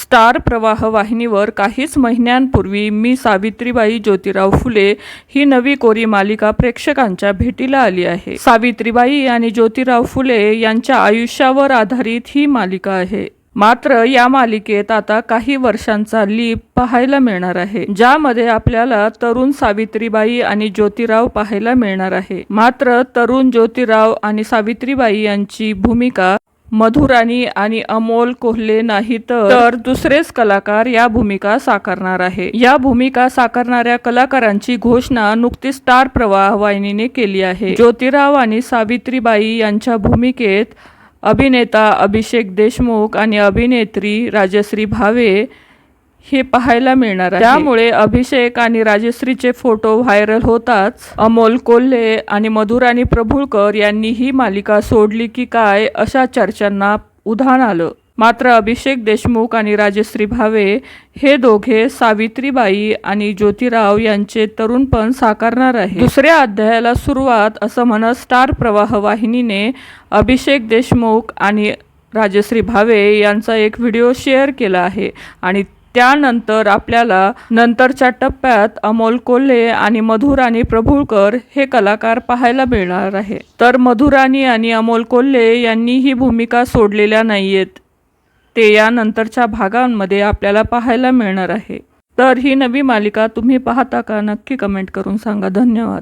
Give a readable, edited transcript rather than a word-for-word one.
Star प्रवाह वाहिनीवर काहीच महिन्यांपूर्वी मी सावित्रीबाई ज्योतिराव फुले ही नवी कोरी मालिका प्रेक्षकांच्या भेटीला आली आहे। सावित्रीबाई आणि ज्योतिराव फुले यांच्या आयुष्यावर आधारित ही मालिका आहे। मात्र या मालिकेत आता काही वर्षांचा लीप पाहायला मिळणार आहे, ज्यामध्ये आपल्याला तरुण सावित्रीबाई आणि ज्योतिराव पाहायला मिळणार आहे। मात्र तरुण ज्योतिराव आणि सावित्रीबाई यांची भूमिका मधुराणी आणि अमोल कोल्हे नाही तर दुसरेच कलाकार या भूमिका साकारणार आहे। या भूमिका साकारणाऱ्या कलाकारांची घोषणा नुकतीच स्टार प्रवाह वाहिनीने केली आहे। ज्योतिराव आणि सावित्रीबाई यांच्या भूमिकेत अभिनेता अभिषेक देशमुख आणि अभिनेत्री राजश्री भावे हे पाहायला मिळणार आहे। त्यामुळे अभिषेक आणि राजश्रीचे फोटो व्हायरल होताच अमोल कोल्हे आणि मधुराणी प्रभुळकर यांनी ही मालिका सोडली की काय अशा चर्चांना उधाण आलं। मात्र अभिषेक देशमुख आणि राजश्री भावे हे दोघे सावित्रीबाई आणि ज्योतिराव यांचे तरुणपण साकारणार आहे। दुसऱ्या अध्यायाला सुरुवात असं म्हणत स्टार प्रवाह वाहिनीने अभिषेक देशमुख आणि राजश्री भावे यांचा एक व्हिडिओ शेअर केला आहे आणि त्यानंतर आपल्याला नंतरच्या टप्प्यात अमोल कोल्हे आणि मधुराणी प्रभुळकर हे कलाकार पाहायला मिळणार आहे। तर मधुराणी आणि अमोल कोल्हे यांनी ही भूमिका सोडलेल्या नाहीयेत, ते या नंतरच्या भागांमध्ये आपल्याला पाहायला मिळणार आहे। तर ही नवी मालिका तुम्ही पाहता का? नक्की कमेंट करून सांगा। धन्यवाद।